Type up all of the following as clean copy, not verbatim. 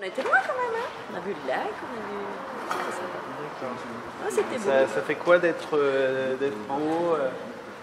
On a été loin quand même, hein. On a vu le lac, on a vu... Ah, c'était beau. Ça fait quoi d'être en haut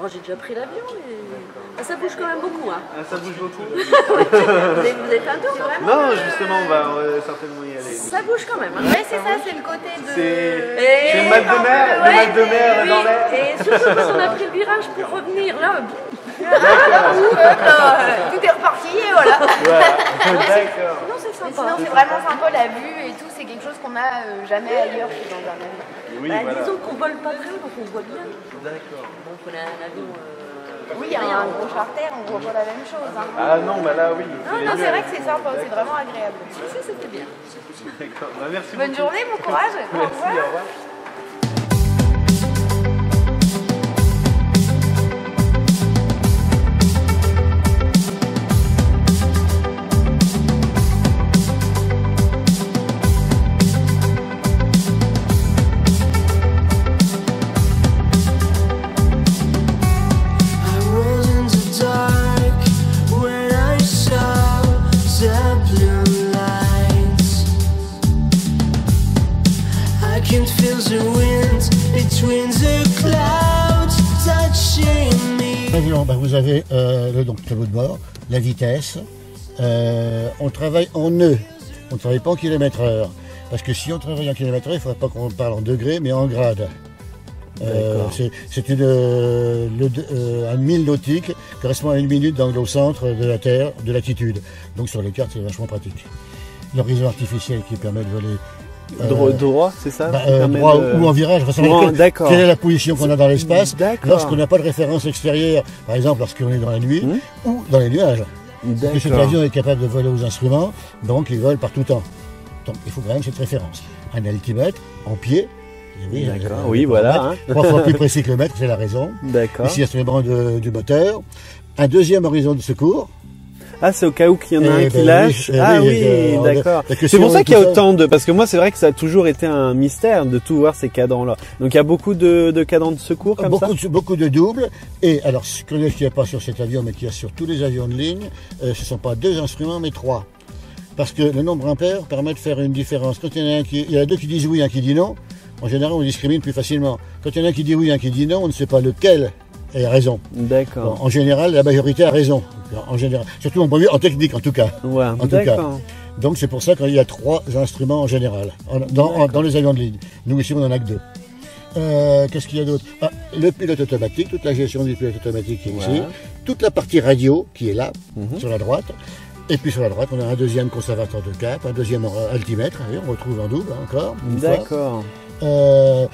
Bon, j'ai déjà pris l'avion, mais ça bouge quand même beaucoup. Hein. Ça bouge beaucoup. vous avez fait un tour vraiment? Non, justement, on va certainement y aller. Ça bouge quand même. Hein. Ouais, c'est ça, c'est le côté de... C'est le mal de mer, le mal de mer dans l'air. Et surtout quand on a pris le virage pour revenir, là... tout est reparti et voilà. D'accord. Non, c'est sympa. Sinon, c'est vraiment sympa la vue et tout. C'est quelque chose qu'on n'a jamais ailleurs que dans un avion. Oui, bah, voilà. disons qu'on vole pas très haut, donc on voit bien. D'accord. Donc on a un avion... Oui, il y a un gros charter, on voit pas la même chose. Hein. Ah non, bah là, oui. Non, c'est vrai que c'est sympa, c'est vraiment agréable. Si, c'était bien. D'accord. Bah, merci Bonne beaucoup. journée, bon courage. Merci, au revoir. Vous avez donc, le tableau de bord, la vitesse. On travaille en nœuds, on ne travaille pas en kilomètres/heure. Parce que si on travaille en kilomètres/heure, il ne faudrait pas qu'on parle en degrés, mais en grades. C'est un mille nautique correspond à 1 minute d'angle au centre de la Terre, de latitude. Donc sur les cartes, c'est vachement pratique. L'horizon artificiel qui permet de voler. Droit, c'est ça droit ou en virage, quelle est la position qu'on a dans l'espace lorsqu'on n'a pas de référence extérieure, par exemple lorsqu'on est dans la nuit ou dans les nuages. Parce que cet avion est capable de voler aux instruments, donc il vole par tout temps. Donc il faut quand même cette référence. Un altimètre en pied. D'accord, oui, voilà. 3 fois plus précis que le mètre, c'est la raison. D'accord. Ici, il y a du moteur. Un deuxième horizon de secours. Ah, c'est au cas où qu'il y en a un qui lâche. Oui, d'accord. C'est pour ça qu'il y a autant de... Parce que moi, c'est vrai que ça a toujours été un mystère de tout voir ces cadrans-là. Donc, il y a beaucoup de cadrans de secours comme ça. Beaucoup de doubles. Et alors, ce qu'il n'y a pas sur cet avion, mais qu'il y a sur tous les avions de ligne, ce ne sont pas 2 instruments, mais 3. Parce que le nombre impair permet de faire une différence. Quand il y en a 2 qui disent oui, un qui dit non, en général, on discrimine plus facilement. Quand il y en a un qui dit oui, un qui dit non, on ne sait pas lequel a raison. D'accord. Bon, en général, la majorité a raison. En général, surtout en technique, en tout cas. Ouais, en tout cas. Donc c'est pour ça qu'il y a 3 instruments en général dans les avions de ligne. Nous ici, on n'en a que 2. Qu'est-ce qu'il y a d'autre? Le pilote automatique, toute la gestion du pilote automatique qui est ici, toute la partie radio qui est là, sur la droite. Et puis sur la droite, on a un deuxième conservateur de cap, un deuxième altimètre, on retrouve en double encore. D'accord. 2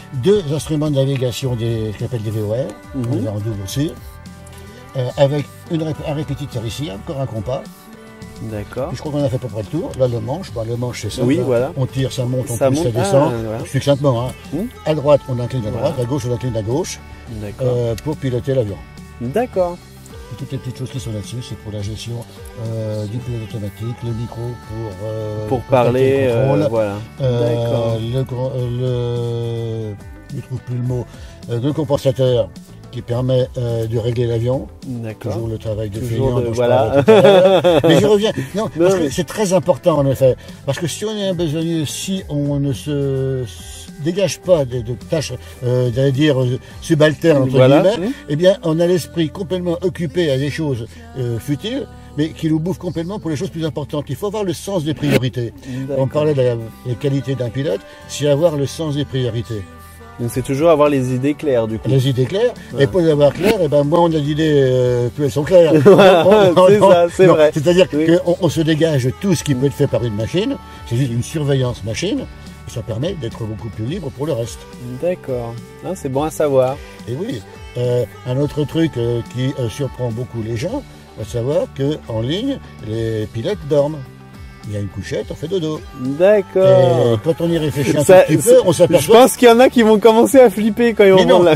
instruments de navigation ce qu'on appelle des VOR, on a en double aussi, avec un répétiteur ici, encore un compas. D'accord. Je crois qu'on a fait à peu près le tour. Là, le manche c'est ça. Oui, voilà. On tire, ça monte, on pousse, ça descend. Succinctement. À droite, on incline à droite, à gauche, on incline à gauche, pour piloter l'avion. D'accord. Et toutes les petites choses qui sont là-dessus, c'est pour la gestion du pilote automatique, le micro pour parler, voilà. Je ne trouve plus le mot. Le compensateur qui permet de régler l'avion. D'accord. Toujours le travail de feignant. Voilà. Mais je reviens. Non, parce que c'est très important en effet. Parce que si on est un besogneux, si on ne se dégage pas de tâches, j'allais dire, subalternes, entre guillemets, eh bien, on a l'esprit complètement occupé à des choses futiles, mais qui nous bouffent complètement pour les choses plus importantes. Il faut avoir le sens des priorités. On parlait de la qualité d'un pilote, c'est avoir le sens des priorités. Donc c'est toujours avoir les idées claires du coup. Les idées claires, et pour les avoir claires, et ben moins on a d'idées, plus elles sont claires. C'est ça, c'est vrai. C'est-à-dire qu'on se dégage tout ce qui peut être fait par une machine, c'est juste une surveillance machine, et ça permet d'être beaucoup plus libre pour le reste. D'accord, c'est bon à savoir. Et oui, un autre truc qui surprend beaucoup les gens, à savoir qu'en ligne, les pilotes dorment. Il y a une couchette, on fait dodo. D'accord. Quand on y réfléchit un petit peu, on s'aperçoit... Je pense qu'il y en a qui vont commencer à flipper quand ils vont voir là.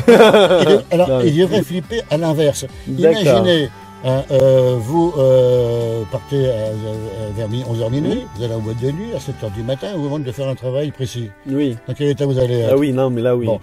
Alors, ils devraient flipper à l'inverse. Imaginez, vous partez vers 11h minuit, vous allez en boîte de nuit, à 7h du matin, vous demandez de faire un travail précis. Oui. Dans quel état vous allez être? Ah oui, non, mais là, oui. Bon.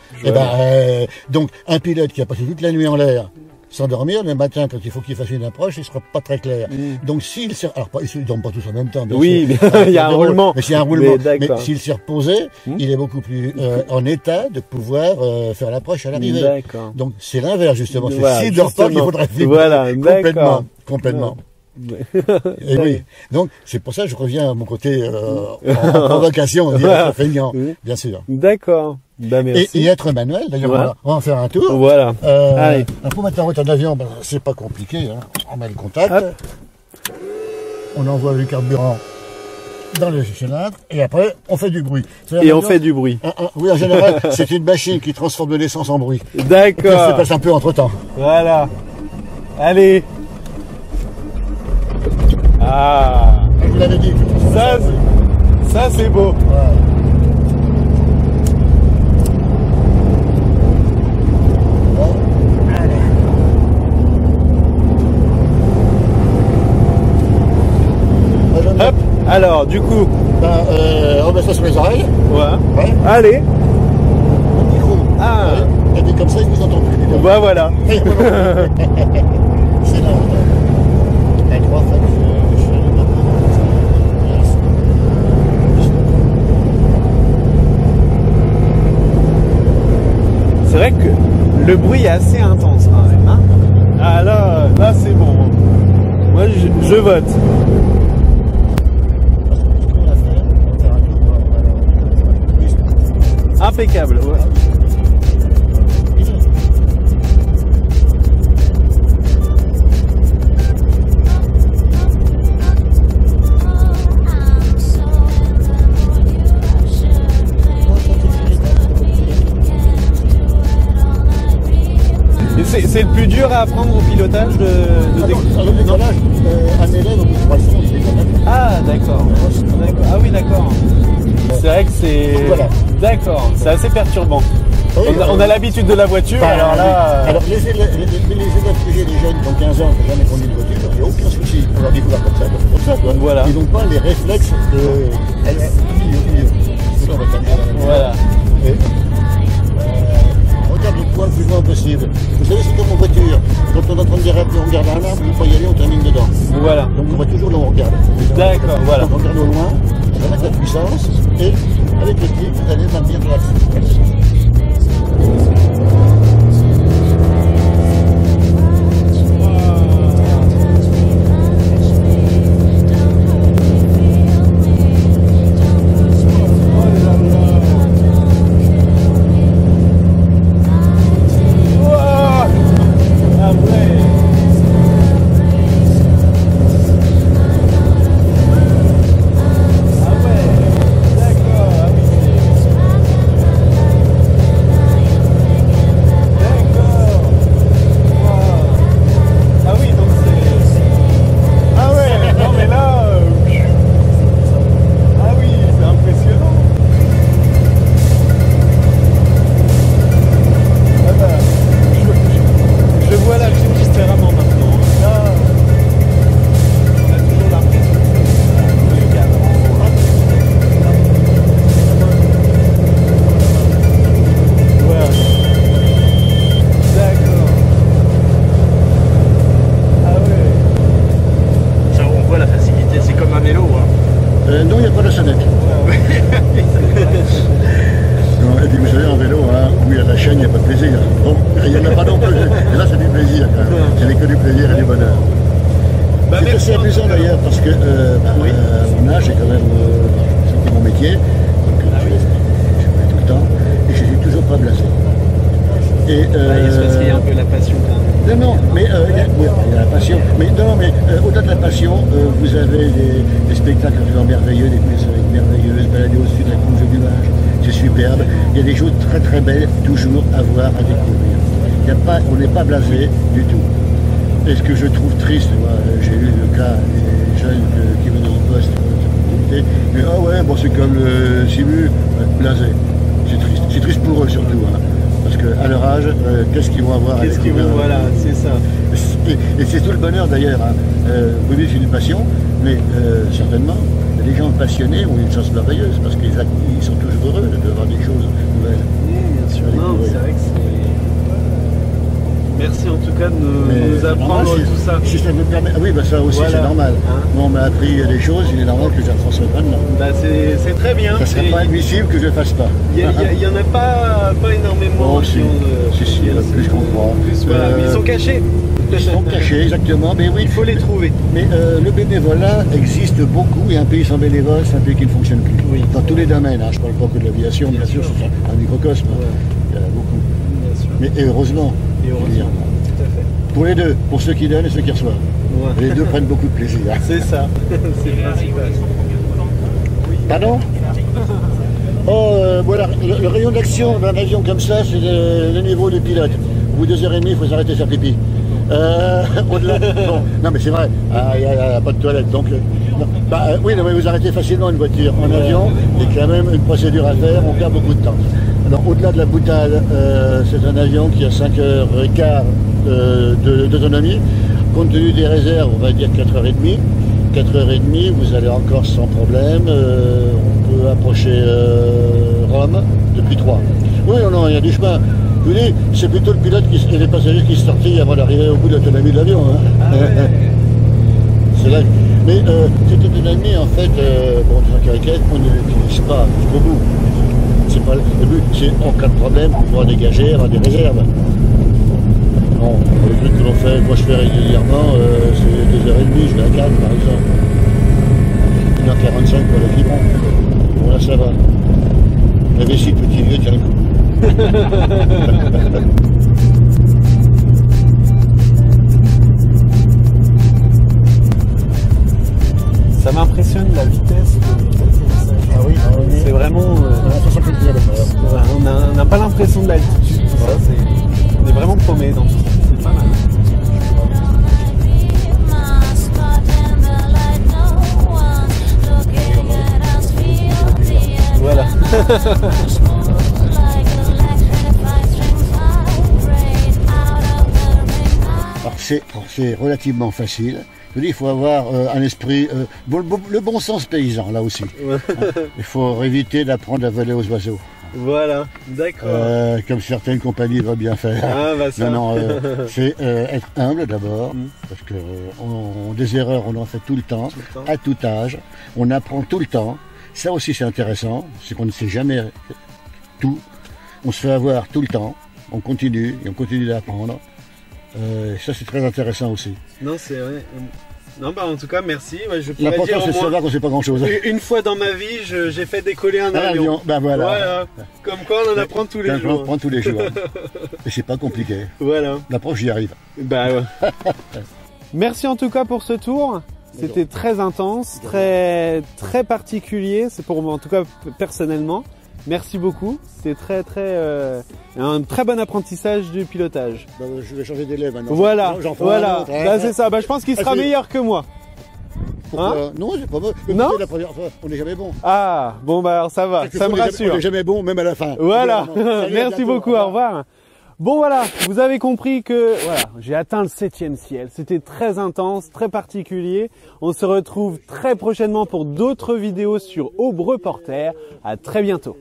Donc, un pilote qui a passé toute la nuit en l'air, s'endormir, le matin, quand il faut qu'il fasse une approche, il sera pas très clair. Donc s'il s'est... Alors, ils ne dorment pas tous en même temps, bien Oui, sûr. mais il y a un roulement. Mais s'il y a un roulement. Mais Mais d'accord. s'il s'est reposé, il est beaucoup plus en état de pouvoir faire l'approche à l'arrivée. D'accord. Donc c'est l'inverse, justement. Voilà, S'il ne dort pas, il justement. faudrait vivre Voilà, complètement. d'accord. Complètement. Ouais. Et oui. Donc c'est pour ça que je reviens à mon côté en provocation, on dirait feignant, Oui. bien sûr. D'accord. Bah, merci. Et être manuel, d'ailleurs, Voilà. on va en faire un tour. Voilà. Allez. Pour mettre en route un avion, ben, c'est pas compliqué. Hein. On met le contact, Hop. on envoie le carburant dans le cylindre et après on fait du bruit. Et on fait du bruit. Oui, en général, c'est une machine qui transforme de l'essence en bruit. Ça se D'accord. passe un peu entre temps. Voilà. Allez. Ah. Je vous l'avais dit. Ça c'est beau. Voilà. Bon, allez. Moi, j'aime bien. Hop. Alors, du coup. Ben, on met ça sur les oreilles. Ouais. Ouais. Allez. Le micro. Ah. Ouais. Et puis comme ça, ils vous entendent plus. Bah voilà. C'est là. La 3 fois que je fais le matin. C'est vrai que le bruit est assez intense quand même. Hein, ah là c'est bon. Moi je vote. Impeccable. Ouais. Et c'est le plus dur à apprendre au pilotage de Alors, le décollage, un élève au bout de 3 ans, il décolle. Ah d'accord. Ah oui d'accord. C'est vrai que c'est... Voilà. D'accord, c'est assez perturbant. Oui, On a l'habitude de la voiture, Enfin, alors là... alors les élèves que j'ai, des jeunes qui ont 15 ans, qui n'ont jamais conduit de voiture, il n'y a aucun souci. On leur dit, faut faire comme ça, faut faire comme ça. Quoi. Voilà. Ils n'ont pas les réflexes de... Voilà. Et, regarde le poids le plus loin possible. Vous savez, c'est comme en voiture. Quand on est en train de déraper, on regarde un arbre, il faut y aller, on termine dedans. Voilà. Donc on va toujours là où on regarde. D'accord, voilà. Donc on regarde au loin, on va mettre la puissance, et avec le clic, vous allez maintenir l'axe. Non, il n'y a pas de sonnette. Non, et puis vous savez, en vélo, hein, où il y a la chaîne, il n'y a pas de plaisir. Bon, il n'y en a pas non plus. Et là, c'est du plaisir. C'est que du plaisir et du bonheur. C'est assez amusant d'ailleurs, parce que mon âge, c'est quand même c'est mon métier. Donc, je fais tout le temps. Et je ne suis toujours pas blasé. Et, c'est parce qu'il y a un peu la passion quand même. Non, mais il y a la passion. Mais non, mais au-delà de la passion, vous avez des spectacles absolument merveilleux, des prises merveilleuses, balader au sud de la Conge du Vage, c'est superbe. Il y a des choses très très belles toujours à voir, à découvrir. Il y a pas, on n'est pas blasé du tout. Et ce que je trouve triste, j'ai eu le cas des jeunes qui venaient en poste, mais ah ouais, bon c'est comme le Simu, blasé. C'est triste. C'est triste pour eux surtout. Hein. Parce qu'à leur âge, qu'est-ce qu'ils vont avoir à découvrir? Voilà, c'est ça. Et c'est tout le bonheur d'ailleurs. Hein. Oui, c'est une passion, mais certainement, les gens passionnés ont une chance merveilleuse parce qu'ils sont toujours heureux d'avoir des choses nouvelles. Oui, bien sûr. Non, c'est vrai que c'est... Merci en tout cas de Mais nous apprendre normal, tout ça. Si ça me permet. Ah oui, bah ça aussi Voilà. c'est normal. Hein. Moi, on m'a appris des choses, il est normal que je les transmette maintenant. Bah, c'est très bien. Ça serait pas admissible que je le fasse pas. Il y en a pas énormément Oh, si. qui ont Si, plus qu'on croit. Plus, voilà. Ils sont cachés. Ils sont cachés, exactement. Mais oui, Il faut les trouver. mais le bénévolat existe beaucoup et un pays sans bénévole, c'est un pays qui ne fonctionne plus. Oui. Dans tous les domaines, hein. Je ne parle pas que de l'aviation, bien sûr, c'est un microcosme. Ouais. Il y en a beaucoup. Bien sûr. Mais et heureusement. Et heureusement. Tout à fait. Pour les deux, pour ceux qui donnent et ceux qui reçoivent. Ouais. Les deux prennent beaucoup de plaisir. C'est ça. C'est principal. Pardon? Oh, voilà, le rayon d'action d'un avion comme ça, c'est le niveau du pilote. Au bout de 2h30, il faut s'arrêter de faire pipi. Au-delà. Bon, non, mais c'est vrai, il n'y a pas de toilette. Donc, non. Oui, non, mais vous arrêtez facilement une voiture. En avion, il y a quand même une procédure à faire, on perd beaucoup de temps. Alors, au-delà de la boutade, c'est un avion qui a 5h15 d'autonomie. Compte tenu des réserves, on va dire 4h30. 4h30, vous allez encore sans problème. On peut approcher Rome depuis 3. Oui, non, il y a du chemin. Je vous dis, c'est plutôt le pilote et les passagers qui sont sortis avant d'arriver au bout de l'autonomie de l'avion. Hein. Ah ouais. C'est là. Mais cette autonomie, en fait, bon, on ne l'utilise pas jusqu'au bout. C'est pas le but, c'est en cas de problème, pouvoir dégager, avoir des réserves. Non, le truc que l'on fait, moi je fais régulièrement, c'est 2h30, je vais à Cannes par exemple. 1h45 pour le Quiberon. Bon là ça va. La vessie de petit vieux tient le coup. Ça m'impressionne la vitesse de l'atterrissage. Ah oui, C'est vraiment. on 60 km/h. On n'a pas l'impression de l'altitude, tout ça. On est vraiment paumé dans tout ça. C'est pas mal. Voilà. Alors c'est relativement facile. Je dis, il faut avoir un esprit, le bon sens paysan là aussi. Ouais. Il faut éviter d'apprendre à voler aux oiseaux. Voilà, d'accord. Comme certaines compagnies veulent bien faire. Ah, bah ça. Non, c'est être humble d'abord, Mm. parce que des erreurs, on en fait tout le temps, à tout âge. On apprend tout le temps. Ça aussi, c'est intéressant, c'est qu'on ne sait jamais tout. On se fait avoir tout le temps. On continue et on continue d'apprendre. Ça, c'est très intéressant aussi. Non, c'est vrai. Non, bah en tout cas, merci. Ouais, je pourrais dire L'important, c'est au de moins, savoir qu'on ne sait pas grand-chose. une fois dans ma vie, j'ai fait décoller un avion. Ben voilà. Voilà. Comme quoi, on en apprend tous les On jours. apprend tous les jours. Et c'est pas compliqué. Voilà. L'approche, j'y arrive. Bah ouais. Merci en tout cas pour ce tour. C'était très intense, très particulier. C'est pour moi, en tout cas personnellement. Merci beaucoup. C'était un très bon apprentissage du pilotage. Ben, je vais changer d'élève maintenant. Voilà, J'en ferai voilà. un autre, hein. Bah, c'est ça. Bah, je pense qu'il sera c'est- meilleur que moi. Pourquoi non, c'est pas bon. Non La première fois, on n'est jamais bon. Ah, bon bah alors ça va, ça me On rassure. n'est jamais bon, même à la fin. Voilà, Salut, à merci bientôt. beaucoup, au revoir. Bon voilà, vous avez compris que voilà, j'ai atteint le 7e ciel. C'était très intense, très particulier. On se retrouve très prochainement pour d'autres vidéos sur Aube Reporter. À très bientôt.